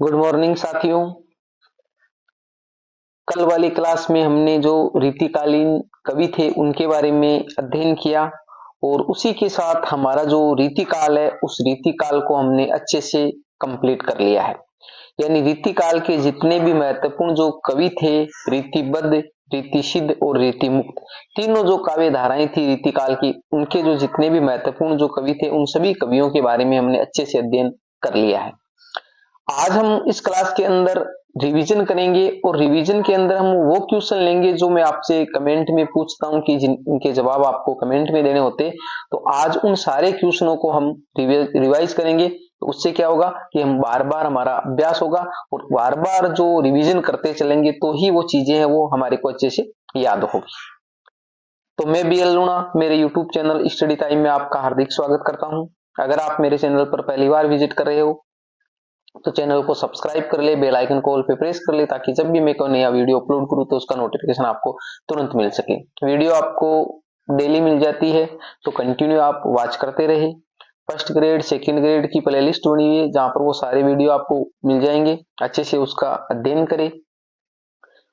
Good morning साथियों। कल वाली क्लास में हमने जो रीतिकालीन कवि थे उनके बारे में अध्ययन किया और उसी के साथ हमारा जो रीतिकाल है उस रीतिकाल को हमने अच्छे से कंप्लीट कर लिया है। यानी रीतिकाल के जितने भी महत्वपूर्ण जो कवि थे, रीतिबद्ध, रीतिसिद्ध और रीतिमुक्त, तीनों जो काव्य धाराएं थी रीतिकाल की, उनके जो जितने भी महत्वपूर्ण जो कवि थे उन सभी कवियों के बारे में हमने अच्छे से अध्ययन कर लिया है। आज हम इस क्लास के अंदर रिवीजन करेंगे और रिवीजन के अंदर हम वो क्वेश्चन लेंगे जो मैं आपसे कमेंट में पूछता हूं कि जिनके जवाब आपको कमेंट में देने होते, तो आज उन सारे क्वेश्चनों को हम रिवाइज करेंगे। तो उससे क्या होगा कि हम बार बार हमारा अभ्यास होगा और बार बार जो रिवीजन करते चलेंगे तो ही वो चीजें हैं वो हमारे को अच्छे से याद होगी। तो मैं बी एल लूणा मेरे यूट्यूब चैनल स्टडी टाइम में आपका हार्दिक स्वागत करता हूं। अगर आप मेरे चैनल पर पहली बार विजिट कर रहे हो तो चैनल को सब्सक्राइब कर ले, बेल आइकन को ऑल पे प्रेस कर ले ताकि जब भी मैं कोई नया वीडियो अपलोड करूं तो उसका नोटिफिकेशन आपको तुरंत मिल सके। वीडियो आपको डेली मिल जाती है तो कंटिन्यू आप वॉच करते रहे। फर्स्ट ग्रेड सेकंड ग्रेड की प्लेलिस्ट बनी हुई है जहां पर वो सारे वीडियो आपको मिल जाएंगे। अच्छे से उसका अध्ययन करें।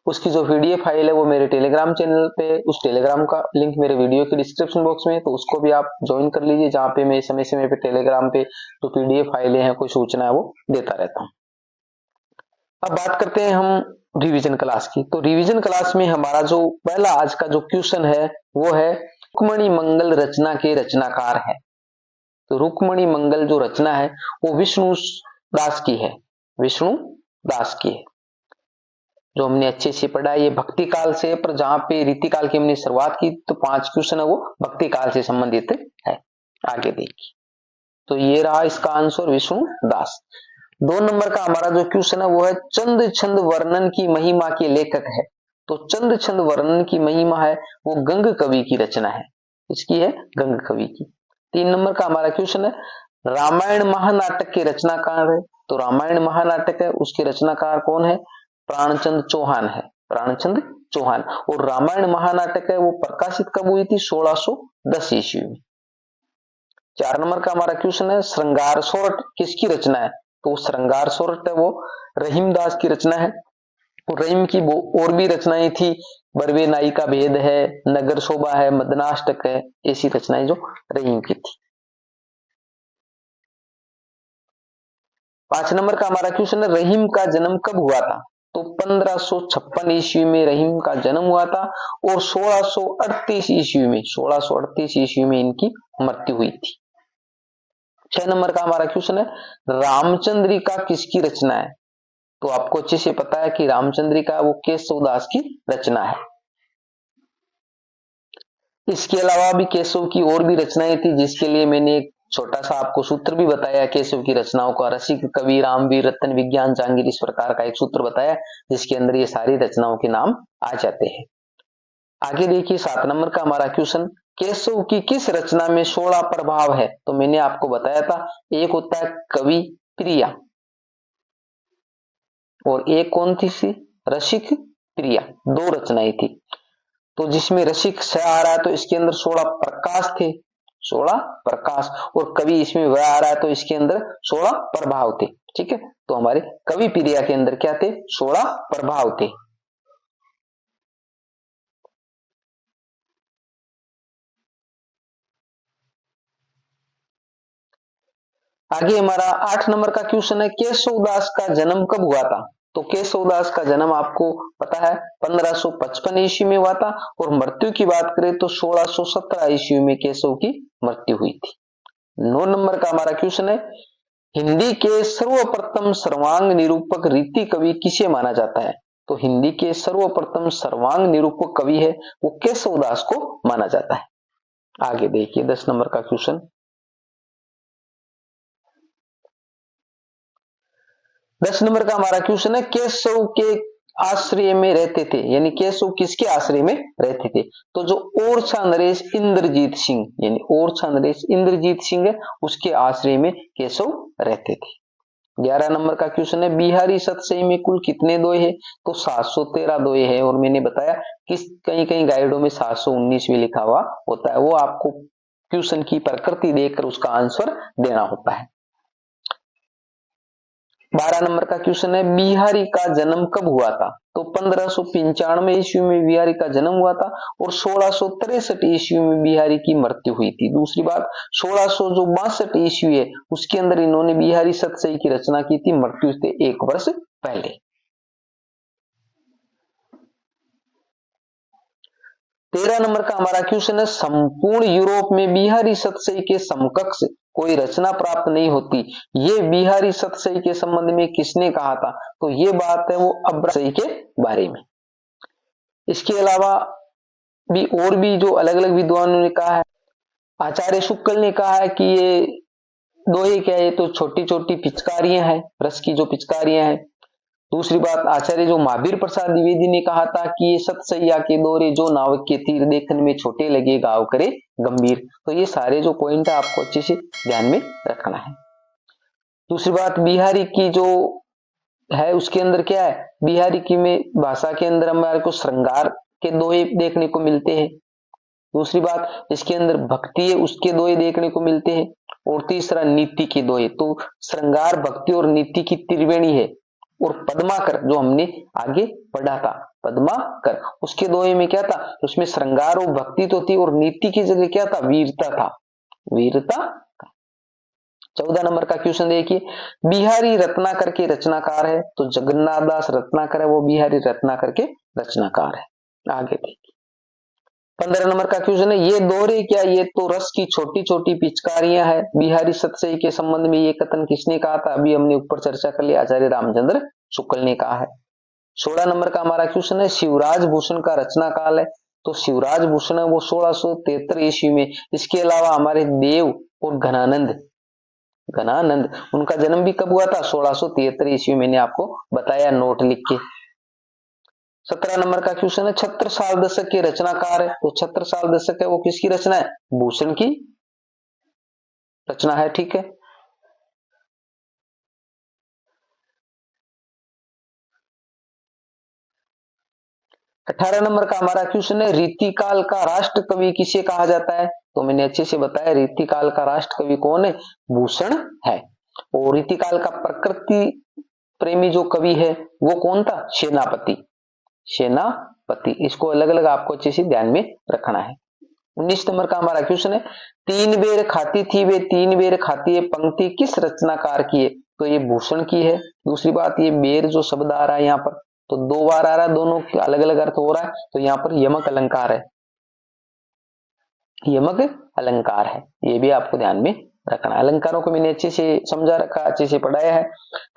उसकी जो पीडीएफ फाइल है वो मेरे टेलीग्राम चैनल पे, उस टेलीग्राम का लिंक मेरे वीडियो के डिस्क्रिप्शन बॉक्स में है, तो उसको भी आप ज्वाइन कर लीजिए जहां पे मैं समय समय पे टेलीग्राम पे जो पीडीएफ फाइलें हैं, कोई सूचना है वो देता रहता हूं। अब बात करते हैं हम रिवीजन क्लास की। तो रिवीजन क्लास में हमारा जो पहला आज का जो क्वेश्चन है वो है रुक्मणी मंगल रचना के रचनाकार है। तो रुक्मणी मंगल जो रचना है वो विष्णु दास की है, विष्णु दास की है। जो हमने अच्छे से पढ़ा है ये भक्ति काल से, पर जहां पे रीति काल की हमने शुरुआत की तो 5 क्वेश्चन है वो भक्ति काल से संबंधित है। आगे देखिए, तो ये रहा इसका आंसर विष्णु दास। 2 नंबर का हमारा जो क्वेश्चन है वो है चंद छंद वर्णन की महिमा के लेखक है। तो चंद छंद वर्णन की महिमा है वो गंग कवि की रचना है। इसकी है गंग कवि की। 3 नंबर का हमारा क्वेश्चन है रामायण महानाटक के रचनाकार है। तो रामायण महानाटक है उसके रचनाकार कौन है? प्राणचंद चौहान है, प्राणचंद चौहान। और रामायण महानाटक है वो प्रकाशित कब हुई थी? 1610 ईस्वी में। 4 नंबर का हमारा क्वेश्चन है श्रृंगार सोरठ किसकी रचना है? तो श्रृंगार सोरठ है वो रहीमदास की रचना है। और रहीम की और भी रचनाएं थी, बरवे नाई का भेद है, नगर शोभा है, मदनाष्टक है, ऐसी रचनाएं जो रहीम की थी। 5 नंबर का हमारा क्वेश्चन है रहीम का जन्म कब हुआ था? तो 1556 ईस्वी में रहीम का जन्म हुआ था और 1638 ईस्वी में इनकी मृत्यु हुई थी। 6 नंबर का हमारा क्वेश्चन है रामचंद्रिका किसकी रचना है? तो आपको अच्छे से पता है कि रामचंद्रिका वो केशव दास की रचना है। इसके अलावा भी केशव की और भी रचनाएं थी जिसके लिए मैंने एक छोटा सा आपको सूत्र भी बताया केशव की रचनाओं का। रसिक कवि रामवीर रत्न विज्ञान जांगीर, इस प्रकार का एक सूत्र बताया जिसके अंदर ये सारी रचनाओं के नाम आ जाते हैं। आगे देखिए 7 नंबर का हमारा क्वेश्चन केशव की किस रचना में 16 प्रभाव है? तो मैंने आपको बताया था एक होता है कवि प्रिया और एक कौन थी सी? रसिक प्रिया। 2 रचनाएं थी। तो जिसमें रसिक से आ रहा है तो इसके अंदर 16 प्रकाश थे, 16 प्रकाश, और कवि इसमें वह आ रहा है तो इसके अंदर 16 प्रभाव थे। ठीक है, तो हमारे कवि प्रिया के अंदर क्या थे? 16 प्रभाव थे। आगे हमारा 8 नंबर का क्वेश्चन है केशवदास का जन्म कब हुआ था? तो केशवदास का जन्म आपको पता है 1555 ईस्वी में हुआ था और मृत्यु की बात करें तो 1617 ईस्वी में केशव की मृत्यु हुई थी। 9 नंबर का हमारा क्वेश्चन है हिंदी के सर्वप्रथम सर्वांग निरूपक रीति कवि किसे माना जाता है? तो हिंदी के सर्वप्रथम सर्वांग निरूपक कवि है वो केशवदास को माना जाता है। आगे देखिए 10 नंबर का क्वेश्चन। 10 नंबर का हमारा क्वेश्चन है केशव के आश्रय में रहते थे, यानी केशव किसके आश्रय में रहते थे? तो जो ओरछा नरेश इंद्रजीत सिंह, यानी ओरछा नरेश इंद्रजीत सिंह है उसके आश्रय में केशव रहते थे। 11 नंबर का क्वेश्चन है बिहारी सतसई में कुल कितने दोहे हैं? तो 713 दोहे है। और मैंने बताया कि कहीं कहीं गाइडों में 719 भी लिखा हुआ होता है, वो आपको क्वेश्चन की प्रकृति देखकर उसका आंसर देना होता है। 12 नंबर का क्वेश्चन है, बिहारी का जन्म कब हुआ था? तो 1595 ईस्वी में बिहारी का जन्म हुआ था और 1663 ईस्वी में बिहारी की मृत्यु हुई थी। दूसरी बात, 1662 ईस्वी है उसके अंदर इन्होंने बिहारी सतसई की रचना की थी, मृत्यु से 1 वर्ष पहले। 13 नंबर का हमारा क्वेश्चन है, संपूर्ण यूरोप में बिहारी सतसई के समकक्ष कोई रचना प्राप्त नहीं होती, ये बिहारी सतसई के संबंध में किसने कहा था? तो ये बात है वो अब्रासई के बारे में। इसके अलावा भी और भी जो अलग अलग विद्वानों ने कहा है, आचार्य शुक्ल ने कहा है कि ये दोहे क्या है, ये तो छोटी छोटी पिचकारियां हैं, रस की जो पिचकारियां हैं। दूसरी बात, आचार्य जो महावीर प्रसाद द्विवेदी ने कहा था कि ये सतसैया के दौरे जो नाविक के तीर देखने में छोटे लगे घाव करे गंभीर। तो ये सारे जो पॉइंट है आपको अच्छे से ध्यान में रखना है। दूसरी बात, बिहारी की जो है उसके अंदर क्या है, बिहारी की में भाषा के अंदर हमारे को श्रृंगार के दोहे देखने को मिलते हैं। दूसरी बात, इसके अंदर भक्ति है उसके दोहे देखने को मिलते हैं। और तीसरा, नीति के दोहे। तो श्रृंगार, भक्ति और नीति की त्रिवेणी है। और पद्माकर जो हमने आगे पढ़ा था, पद्माकर, उसके दोहे में क्या था, उसमें श्रृंगार और भक्ति तो थी और नीति की जगह क्या था, वीरता था, वीरता। 14 नंबर का क्वेश्चन देखिए, बिहारी रत्नाकर के रचनाकार है? तो जगन्नाथ दास रत्नाकर है वो बिहारी रत्नाकर के रचनाकार है। आगे देखिए 15 नंबर का क्वेश्चन है, ये दोहरे क्या, ये तो रस की छोटी छोटी पिचकारियां है, बिहारी सतसई के संबंध में ये कथन किसने कहा था? अभी हमने ऊपर चर्चा कर लिया, आचार्य रामचंद्र शुक्ल ने कहा है। 16 नंबर का हमारा क्वेश्चन है, शिवराज भूषण का रचना काल है? तो शिवराज भूषण है वो 1673 ईस्वी में। इसके अलावा हमारे देव और घनानंद उनका जन्म भी कब हुआ था? 1673 ईस्वी। मैंने आपको बताया नोट लिख के। 17 नंबर का क्वेश्चन है, छत्रसाल दशक के रचनाकार है? तो छत्रसाल दशक है वो किसकी रचना है? भूषण की रचना है, ठीक है। अठारह नंबर का हमारा क्वेश्चन है, रीतिकाल का राष्ट्र कवि किसे कहा जाता है? तो मैंने अच्छे से बताया रीतिकाल का राष्ट्र कवि कौन है? भूषण है। और रीतिकाल का प्रकृति प्रेमी जो कवि है वो कौन था? सेनापति। इसको अलग अलग आपको अच्छे से ध्यान में रखना है। 19 नंबर का हमारा क्वेश्चन है, 3 बेर खाती थी वे 3 बेर खाती है, पंक्ति किस रचनाकार की है? तो ये भूषण की है। दूसरी बात, ये बेर जो शब्द आ रहा है यहाँ पर तो 2 बार आ रहा है, दोनों अलग अलग अर्थ हो रहा है, तो यहाँ पर यमक अलंकार है, यमक अलंकार है, ये भी आपको ध्यान में रखना है। अलंकारों को मैंने अच्छे से समझा रखा, अच्छे से पढ़ाया है।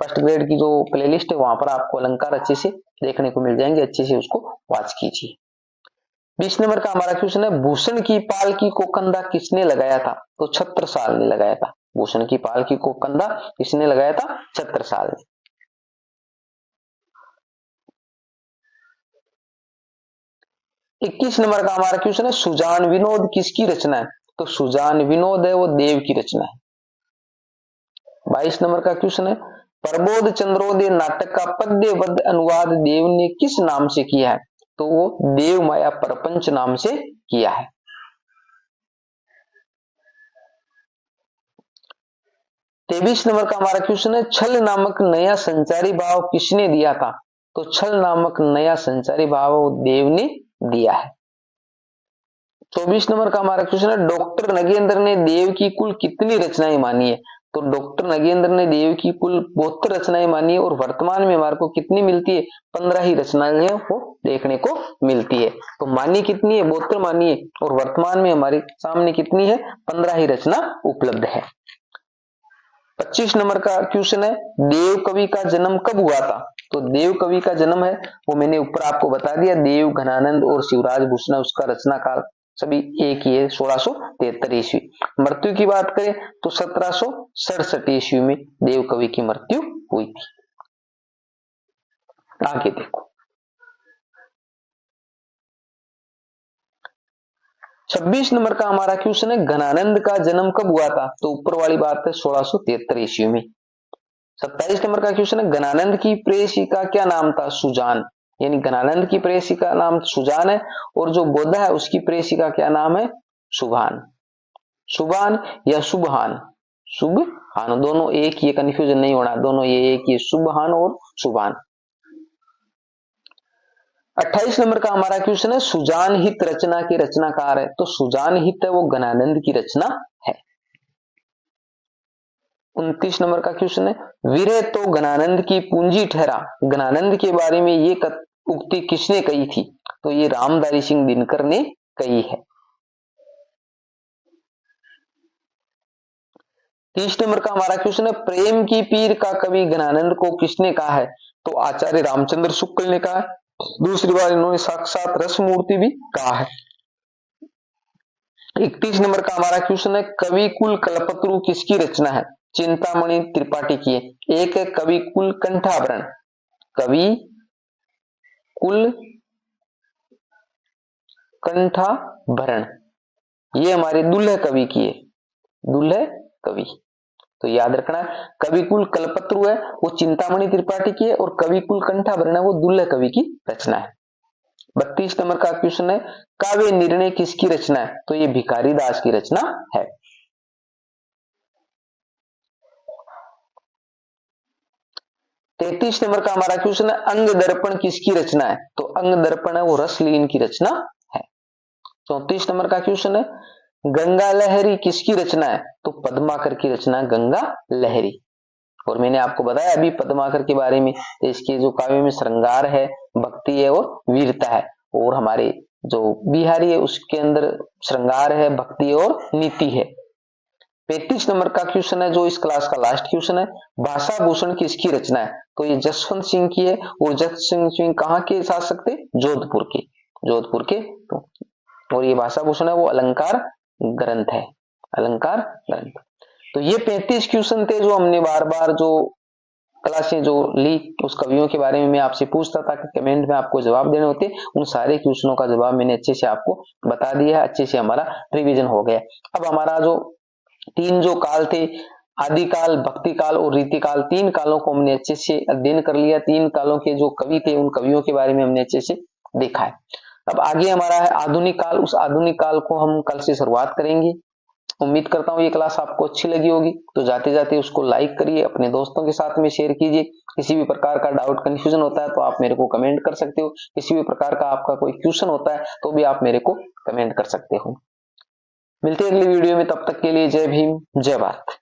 फर्स्ट ग्रेड की जो प्लेलिस्ट है वहां पर आपको अलंकार अच्छे से देखने को मिल जाएंगे, अच्छे से उसको वॉच कीजिए। 20 नंबर का हमारा क्वेश्चन है, भूषण की पालकी को कंधा किसने लगाया था? तो छत्रसाल ने लगाया था। भूषण की पालकी को कंधा किसने लगाया था? छत्रसाल ने। 21 नंबर का हमारा क्वेश्चन है, सुजान विनोद किसकी रचना है? तो सुजान विनोद है वो देव की रचना है। 22 नंबर का क्वेश्चन है, प्रबोध चंद्रोदय नाटक का पद्यबद्ध अनुवाद देव ने किस नाम से किया है? तो वो देव माया प्रपंच नाम से किया है। 23 नंबर का हमारा क्वेश्चन है, छल नामक नया संचारी भाव किसने दिया था? तो छल नामक नया संचारी भाव देव ने दिया है। 24 नंबर का हमारा क्वेश्चन है, डॉक्टर नगेंद्र ने देव की कुल कितनी रचनाएं मानी है? तो डॉक्टर नगेंद्र ने देव की कुल 72 रचनाएं मानी है और वर्तमान में हमारे को कितनी मिलती है? 15 ही रचनाएं वो देखने को मिलती है। तो मानी कितनी है? 72 मानी है और वर्तमान में हमारे सामने कितनी है? 15 ही रचना उपलब्ध है। 25 नंबर का क्वेश्चन है, देव कवि का जन्म कब हुआ था? तो देव कवि का जन्म है वो मैंने ऊपर आपको बता दिया, देव, घनानंद और शिवराज भूषण उसका रचना काल सभी एक ही है, 1673 ईस्वी। मृत्यु की बात करें तो 1767 ईस्वी में देव कवि की मृत्यु हुई थी। आगे देखो 26 नंबर का हमारा क्वेश्चन है, घनानंद का जन्म कब हुआ था? तो ऊपर वाली बात है 1673 ईस्वी में। 27 नंबर का क्वेश्चन है, घनानंद की प्रेयसी का क्या नाम था? सुजान। यानी घनानंद की प्रेयसी का नाम सुजान है और जो बोधा है उसकी प्रेयसी का क्या नाम है? शुभान। शुभान या शुभहान? शुभहान। हान, दोनों एक, ये कंफ्यूजन नहीं होना, दोनों ये एक, ये शुभहान और शुभान। 28 नंबर का हमारा क्वेश्चन है, सुजान हित रचना के रचनाकार है। तो सुजान हित है वो घनानंद की रचना है। 29 नंबर का क्वेश्चन है, विरह तो घनानंद की पूंजी ठहरा। घनानंद के बारे में ये उक्ति किसने कही थी? तो ये रामधारी सिंह दिनकर ने कही है। 30 नंबर का हमारा क्वेश्चन है, प्रेम की पीर का कवि घनानंद को किसने कहा है? तो आचार्य रामचंद्र शुक्ल ने कहा है। दूसरी बार इन्होंने साक्षात रसमूर्ति भी कहा है। 31 नंबर का हमारा क्वेश्चन है, कवि कुल कल्पतरु किसकी रचना है? चिंतामणि त्रिपाठी की है। एक है कवि कुल कंठाभरण, कवि कुल कंठाभरण, ये हमारे दुल्हे कवि की है, दुल्हे कवि। तो याद रखना, कविकुल कल्पतरु है वो चिंतामणि त्रिपाठी की है, और कविकुल कंठाभरण है वो दुल्हे कवि की रचना है। 32 नंबर का क्वेश्चन है, काव्य निर्णय किसकी रचना है? तो ये भिखारी दास की रचना है। 33 नंबर का हमारा क्वेश्चन है, अंग दर्पण किसकी रचना है? तो अंग दर्पण है वो रसलीन की रचना है। 34 नंबर का क्वेश्चन है, गंगा लहरी किसकी रचना है? तो पद्माकर की रचना गंगा लहरी। और मैंने आपको बताया अभी पद्माकर के बारे में, इसके जो काव्य में श्रृंगार है, भक्ति है और वीरता है, और हमारे जो बिहारी है उसके अंदर श्रृंगार है, भक्ति है और नीति है। 35 नंबर का क्वेश्चन है जो इस क्लास का लास्ट क्वेश्चन है, भाषा भूषण किसकी रचना है? तो ये जसवंत सिंह की है, और जसवंत सिंह कहाँ के शासक थे? जोधपुर के, जोधपुर के। और ये भाषा भूषण है वो अलंकार ग्रंथ है, अलंकार ग्रंथ। तो ये 35 क्वेश्चन थे जो हमने बार बार जो क्लासें जो ली उस कवियों के बारे में मैं आपसे पूछता था कि कमेंट में आपको जवाब देने होते, उन सारे क्वेश्चनों का जवाब मैंने अच्छे से आपको बता दिया है, अच्छे से हमारा रिवीजन हो गया। अब हमारा जो तीन जो काल थे, आदिकाल, भक्ति काल और रीति काल, तीन कालों को हमने अच्छे से अध्ययन कर लिया। तीन कालों के जो कवि थे उन कवियों के बारे में हमने अच्छे से देखा है। अब आगे हमारा है आधुनिक काल, उस आधुनिक काल को हम कल से शुरुआत करेंगे। उम्मीद करता हूँ ये क्लास आपको अच्छी लगी होगी, तो जाते जाते उसको लाइक करिए, अपने दोस्तों के साथ में शेयर कीजिए। किसी भी प्रकार का डाउट कंफ्यूजन होता है तो आप मेरे को कमेंट कर सकते हो, किसी भी प्रकार का आपका कोई क्वेश्चन होता है तो भी आप मेरे को कमेंट कर सकते हो। मिलते हैं अगली वीडियो में, तब तक के लिए जय भीम, जय भारत।